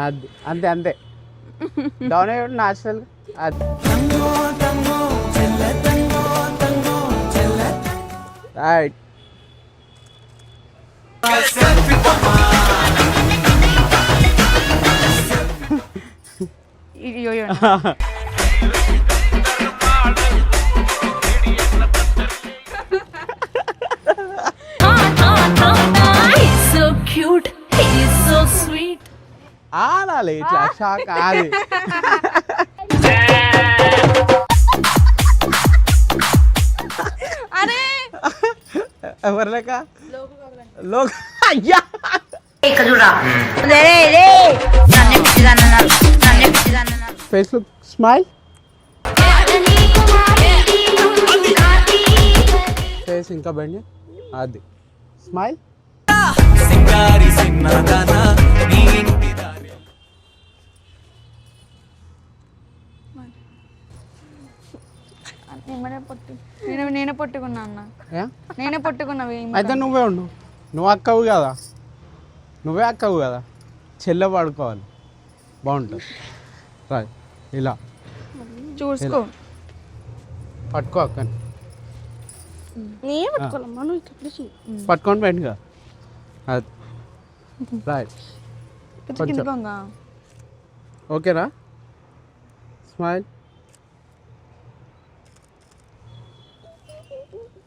అది అంతే అంతే డౌన్ అయ్యి న్యాచురల్ అది రైట్ ఆడాలి ఇట్లా షాక్ ఆడి ఎవరు లేక లోక అయ్యా ఫేస్ లుక్ స్మైల్ ఫేస్ ఇంకా బండి అది స్మైల్ నేనే పట్టుకున్నా అన్న నేనే పట్టుకున్నా అయితే నువ్వే ఉండు నువ్వు అక్కవు కదా నువ్వే అక్కవు కదా చెల్లె పడుకోవాలి బాగుంటుంది రైట్ ఇలా చూసుకో పట్టుకో అక్కని నేను పట్టుకోవాలమ్మా నువ్వు ఇక్కడ పట్టుకొని పెట్టుగా అది రైట్ ఓకేనా స్మైల్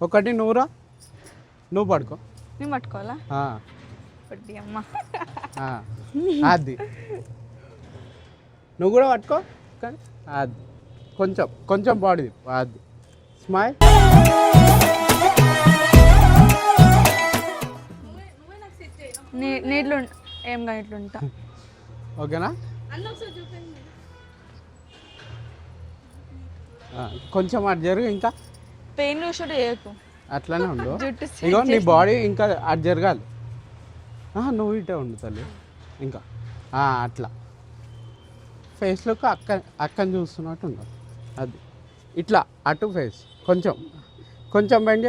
ఒకటి నువ్వురా నువ్వు పడుకో నేను పట్టుకోవాలా పట్టి అమ్మ అది నువ్వు కూడా పట్టుకో కానీ అది కొంచెం కొంచెం బాడీ అది స్మైల్ నీళ్ళు ఏంగా ఇట్లుంటా ఓకేనా కొంచెం అటు జరుగు ఇంకా పెయిన్ చూసుడు చేయకు అట్లానే ఉండు ఇగో నీ బాడీ ఇంకా అటు జరగాలి నువ్వు ఇటే ఉండు తల్లి ఇంకా అట్లా ఫేస్లోకి అక్కని చూస్తున్నట్టు ఉండాలి అది ఇట్లా అటు ఫేస్ కొంచెం కొంచెం బెండ్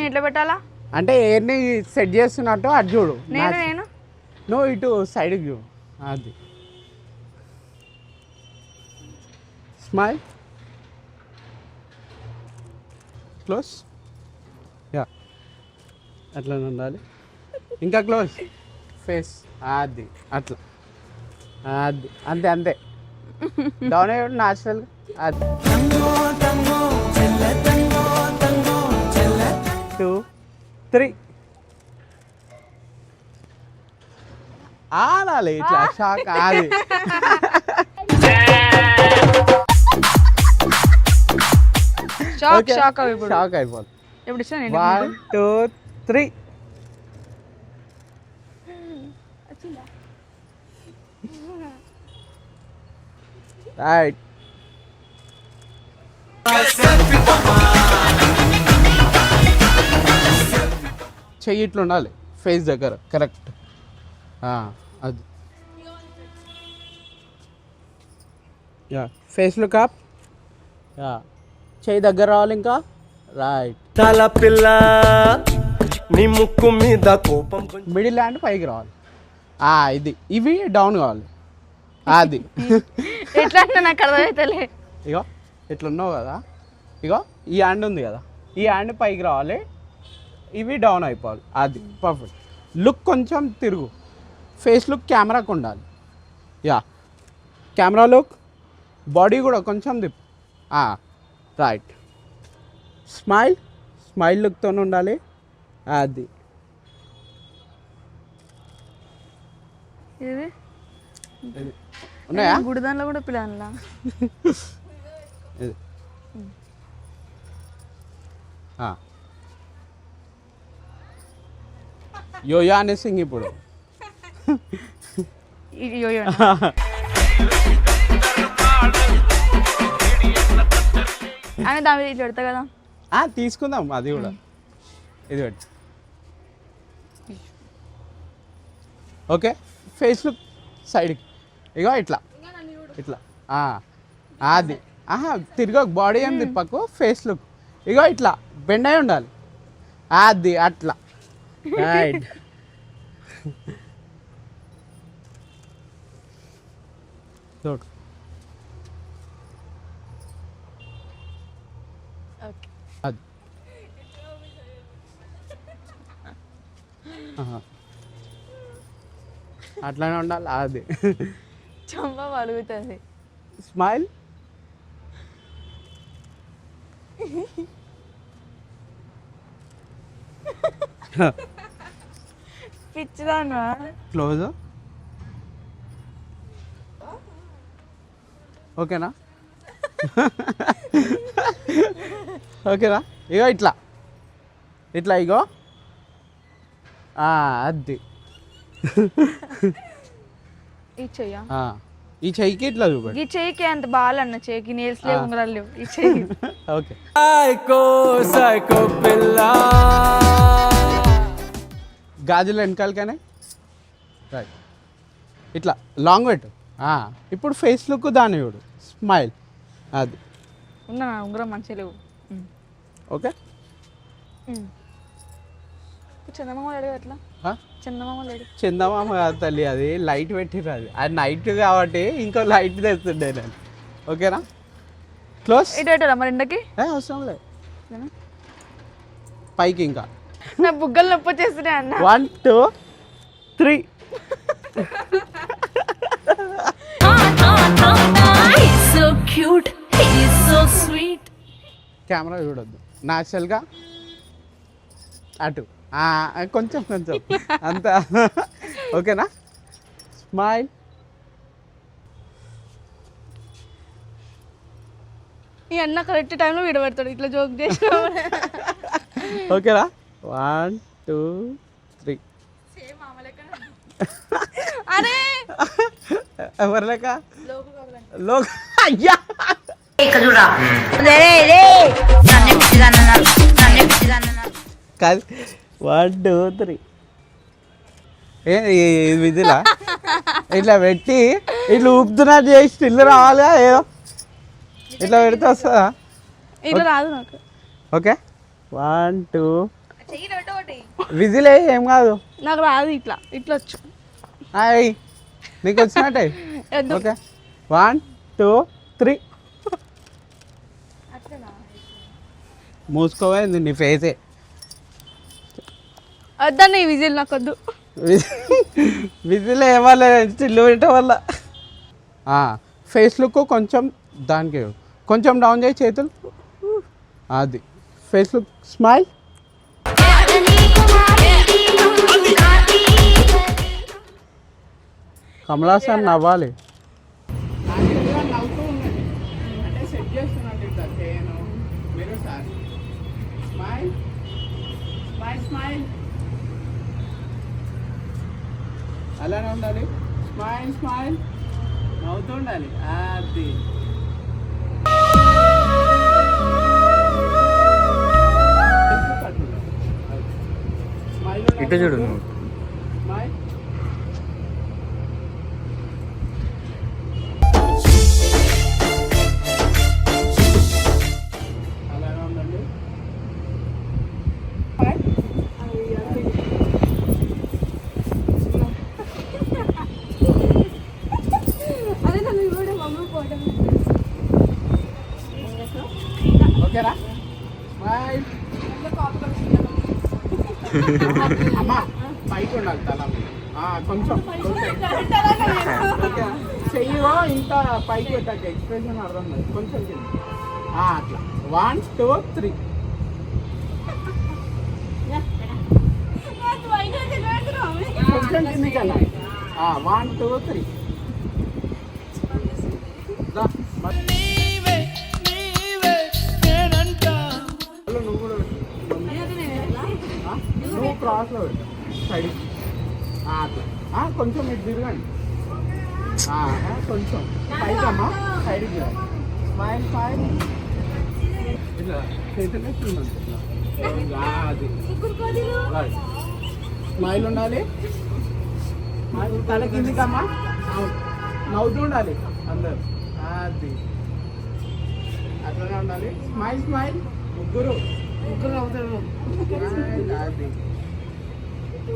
ఎట్లా పెట్టాలా అంటే ఎయిర్ని సెట్ చేస్తున్నట్టు అటు చూడు నేను నువ్వు ఇటు సైడ్కి చూడు అది స్మైల్ క్లోజ్ యా అట్లా ఉండాలి ఇంకా క్లోజ్ ఫేస్ అది అట్లా అది అంతే అంతే డౌన్ అయ్యి న్యాచురల్ అది 2 3 ఆడాలి ఇట్లా షాక్ ఆడి షాక్ అయిపోతుంది ఇప్పుడు 1 2 3 రైట్ చెయ్యి ఇట్లా ఉండాలి ఫేస్ దగ్గర కరెక్ట్ అది yeah face look up yeah చెయ్యి దగ్గర రావాలి ఇంకా రైట్ తల పిల్ల నీ ముక్కు మీద కోపం మిడిల్ హ్యాండ్ పైకి రావాలి ఇది ఇవి డౌన్ కావాలి అది ఎట్లా అంటే నాకు అర్థమవుతలే ఇగో ఇట్లున్నావు కదా ఇగో ఈ హ్యాండ్ ఉంది కదా ఈ హ్యాండ్ పైకి రావాలి ఇవి డౌన్ అయిపోవాలి అది పర్ఫెక్ట్ లుక్ కొంచెం తిరుగు ఫేస్ లుక్ కెమెరాకు ఉండాలి యా కెమెరా లుక్ బాడీ కూడా కొంచెం తిప్పు రైట్ స్మైల్ లుక్తో ఉండాలి అది ఉన్నాయా గుడిదాన్లో కూడా పిల్లలా యోయా అనే సింగ్ ఇప్పుడు అని దాని మీద ఇట్లా పెడతా కదా తీసుకుందాం అది కూడా ఇది పెట్టి ఓకే ఫేస్ లుక్ సైడ్కి ఇగో ఇట్లా ఇట్లా అది తిరిగి బాడీ ఏం తిప్పకు ఫేస్ లుక్ ఇగో ఇట్లా బెండ్ అయి ఉండాలి అది అట్లా రైట్ చూడు. ఓకే. అది ఆహా. అట్లానే ఉండాలి. అది చంప పలుగుతుంది. స్మైల్. పిచ్చిదానా? క్లోజ్. ఓకేనా? ఓకేనా? ఇగో ఇట్లా ఇట్లా ఇగో అది ఈ చెయ్యా? ఈ చెయ్యికి ఇట్లా చూపండి. ఈ చెయ్యికి అంత బాలన్న చెయ్యికి నేల్స్ లేవు, ఉంగరాలు లేవు. ఈ చెయ్యి ఓకే. సైకో పిల్ల గాజులు వెనకాలకనే రైట్. ఇట్లా లాంగ్ పెట్టు. ఇప్పుడు ఫేస్ లుక్ దాన్ని చూడు. స్మైల్. అది ఉన్నా ఉంగరం మంచిగా లేవు. ఓకే. చందమామ లేడు అట్లా. చందమామ లేడు. చందమామ కాదు తల్లి, అది లైట్ పెట్టిర్రు. అది నైట్ కాబట్టి ఇంకో లైట్ తెస్తుండే నేను. ఓకేనా? క్లోజ్. ఇటు పెట్టారా మరి ఎండకి? అవసరం లేదు. పైకి ఇంకా నా బుగ్గలు నొప్పి వచ్చేస్తున్నాయి అన్న. 1 2 3. So cute, he's so sweet. Camera చూడొద్దు, న్యాచురల్గా అటు కొంచెం కొంచెం అంత. ఓకేనా? స్మైల్. ఈ అన్న కరెక్ట్ టైంలో వీడియో పెడతాడు ఇట్లా జోక్ చేసిన. ఓకేనా? 1 2 3. అరే ఎవరు లేక లోక అయ్యా కాదు. 1 2 3. విధిలా ఇట్లా పెట్టి ఇట్లా ఊపుతున్నట్టు చేసి స్టిల్ రావాలిగా. ఏదో ఇట్లా పెడితే వస్తుందా? ఇట్లా రాదు నాకు. ఓకే. 1 2. విజిలే ఏం కాదు. నాకు రాదు ఇట్లా. ఇట్లా వచ్చు. అయ్యి నీకు వచ్చినట్టే. ఓకే. 1 2 3. మూసుకోపోయింది నీ ఫేసే. వద్దన్న ఈ విజిల్ నాకు వద్దు. విజిల్ ఏమన్నా స్టిల్ పెట్టడం వల్ల ఫేస్ లుక్ కొంచెం దానికి కొంచెం డౌన్ చేయి చేతులు. అది ఫేస్ లుక్. స్మైల్. కమలాసన్ నవ్వాలి. అలానే ఉండాలి. స్మైల్ స్మైల్ నవ్వుతూ ఉండాలి. అది ఇటు చూడు నువ్వు. స్మైల్. అలానే ఉండండి. ఓకేనా? స్మైల్. అమ్మా పైకి ఉండాలి తల. కొంచెం చెయ్యిలో ఇంత పైకి పెట్టాక ఎక్స్ప్రెషన్ అర్థం కాదు. కొంచెం కింద అట్లా. 1 2 3. కొంచెం కిందికి వెళ్ళాలి. 1 2 3. నువ్వు కూడా నువ్వు క్రాస్లో పెట్టు సైడ్. కొంచెం ఇటు తిరగండి. కొంచెం పైకమ్మా సైడ్కి. Smile smile. ఇట్లా చేతులు అది స్మైల్ ఉండాలి. తల కిందికమ్మా నవ్వుతూ ఉండాలి అందరు. అది అట్లనే ఉండాలి. Smile smile. ముగ్గురు నవ్వుతారు. అది